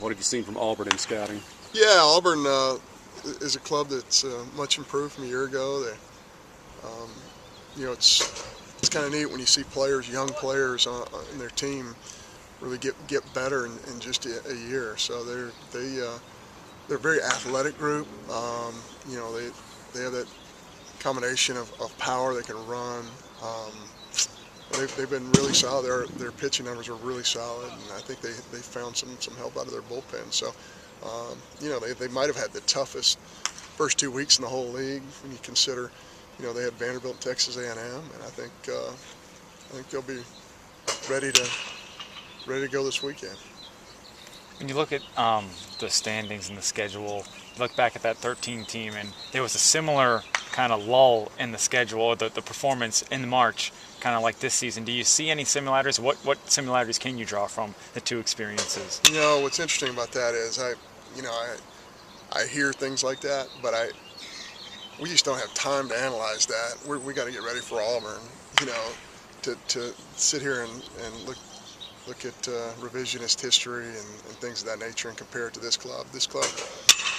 What have you seen from Auburn in scouting? Yeah, Auburn is a club that's much improved from a year ago. Um, it's kind of neat when you see players, young players in their team, really get better in just a year. So they're a very athletic group. They have that combination of power. They can run. They've been really solid. Their pitching numbers are really solid, and I think they found some help out of their bullpen. So, they might have had the toughest first 2 weeks in the whole league when you consider, they had Vanderbilt, and Texas A&M, and I think they'll be ready to ready to go this weekend. When you look at the standings and the schedule, you look back at that 13 team, and there was a similar kind of lull in the schedule, or the performance in March, kind of like this season. Do you see any similarities? What similarities can you draw from the two experiences? What's interesting about that is I hear things like that, but we just don't have time to analyze that. We got to get ready for Auburn. You know, to sit here and look at revisionist history and things of that nature and compare it to this club. This club,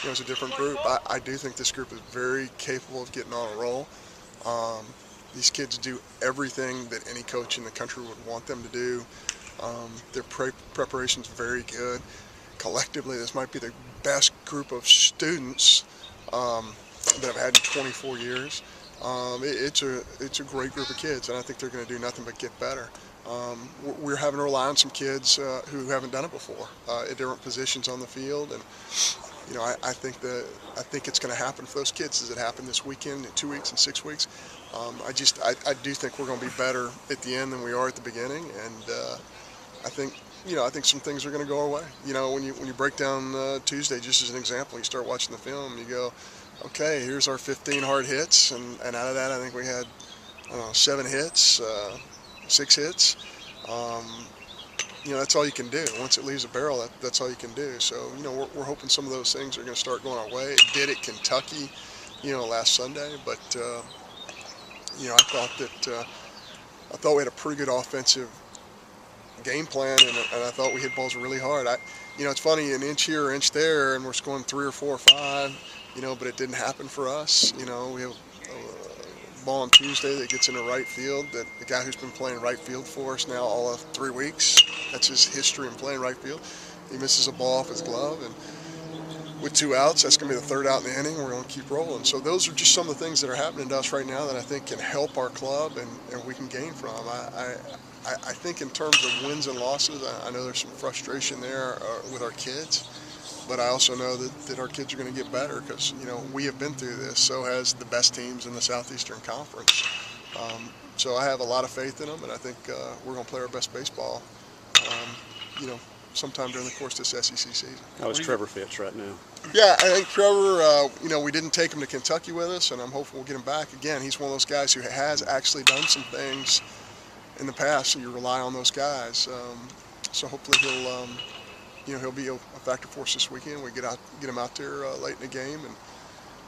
is a different group. I do think this group is very capable of getting on a roll. These kids do everything that any coach in the country would want them to do. Their preparation's very good. Collectively, this might be the best group of students that I've had in 24 years. It's a great group of kids, and I think they're going to do nothing but get better. We're having to rely on some kids who haven't done it before at different positions on the field, and I think it's going to happen for those kids. Does it happen this weekend, in 2 weeks, in 6 weeks? I do think we're going to be better at the end than we are at the beginning, and I think some things are going to go our way. When you break down Tuesday, just as an example, you start watching the film, and you go, okay, here's our 15 hard hits, and out of that, I think we had 7 hits. 6 hits. That's all you can do. Once it leaves a barrel, that's all you can do. So, we're hoping some of those things are going to start going our way. It did at Kentucky, last Sunday. But, I thought we had a pretty good offensive game plan, and I thought we hit balls really hard. It's funny, an inch here, inch there, and we're scoring 3 or 4 or 5. But it didn't happen for us. We have ball on Tuesday that gets into right field, that the guy who's been playing right field for us now all of 3 weeks, that's his history in playing right field. He misses a ball off his glove, and with 2 outs, that's going to be the 3rd out in the inning. We're going to keep rolling. So those are just some of the things that are happening to us right now that I think can help our club and we can gain from. I think in terms of wins and losses, I know there's some frustration there with our kids. But I also know that our kids are going to get better because, we have been through this. So has the best teams in the Southeastern Conference. So I have a lot of faith in them, and I think we're going to play our best baseball, sometime during the course of this SEC season. How is Trevor Fitz right now? Yeah, I think Trevor, we didn't take him to Kentucky with us, and I'm hopeful we'll get him back. Again, he's one of those guys who has actually done some things in the past, so you rely on those guys. So hopefully he'll be a factor for us this weekend. We get him out there late in the game,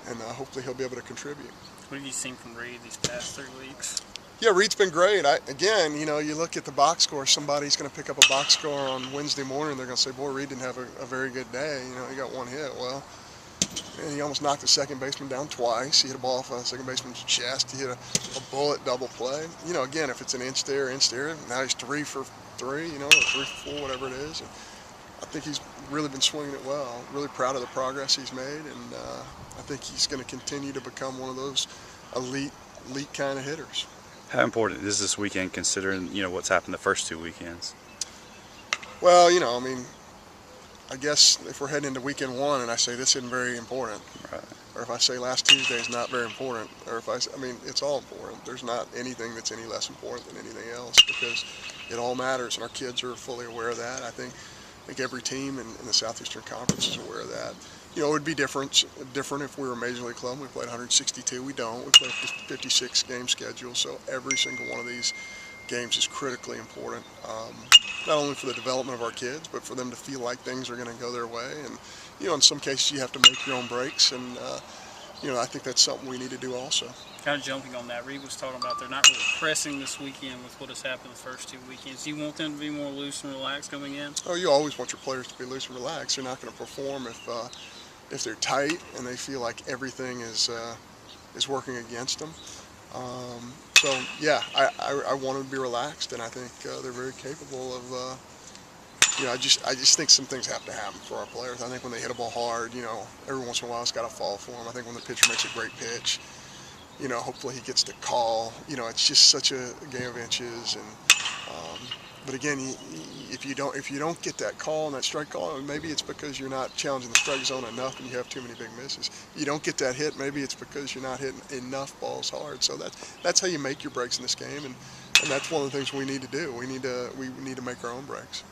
and hopefully he'll be able to contribute. What have you seen from Reed these past 3 weeks? Yeah, Reed's been great. You look at the box score. Somebody's going to pick up a box score on Wednesday morning. They're going to say, boy, Reed didn't have a very good day. He got 1 hit. Well, and he almost knocked the second baseman down twice. He hit a ball off a second baseman's chest. He hit a bullet double play. Again, if it's an inch there, now he's 3 for 3, or 3 for 4, whatever it is. And I think he's really been swinging it well. Really proud of the progress he's made, and I think he's going to continue to become one of those elite kind of hitters. How important is this weekend considering, what's happened the first 2 weekends? Well, I guess if we're heading into weekend 1 and I say this isn't very important, Right. or if I say last Tuesday is not very important, or if it's all important. There's not anything that's any less important than anything else because it all matters, and our kids are fully aware of that. I think every team in the Southeastern Conference is aware of that. It would be different if we were a Major League club. We played 162. We don't. We play a 56-game schedule, so every single one of these games is critically important, not only for the development of our kids, but for them to feel like things are going to go their way. And, in some cases you have to make your own breaks, and, I think that's something we need to do also. Kind of jumping on that, Reed was talking about they're not really pressing this weekend with what has happened the first 2 weekends. Do you want them to be more loose and relaxed coming in? Oh, you always want your players to be loose and relaxed. They're not going to perform if they're tight and they feel like everything is working against them. So yeah, I want them to be relaxed, and I think they're very capable of. I just think some things have to happen for our players. I think when they hit a ball hard, every once in a while it's got to fall for them. I think when the pitcher makes a great pitch, hopefully he gets the call. It's just such a game of inches. But again, if you don't get that call and that strike call, maybe it's because you're not challenging the strike zone enough and you have too many big misses. You don't get that hit, maybe it's because you're not hitting enough balls hard. So that's how you make your breaks in this game, and that's one of the things we need to do. We need to make our own breaks.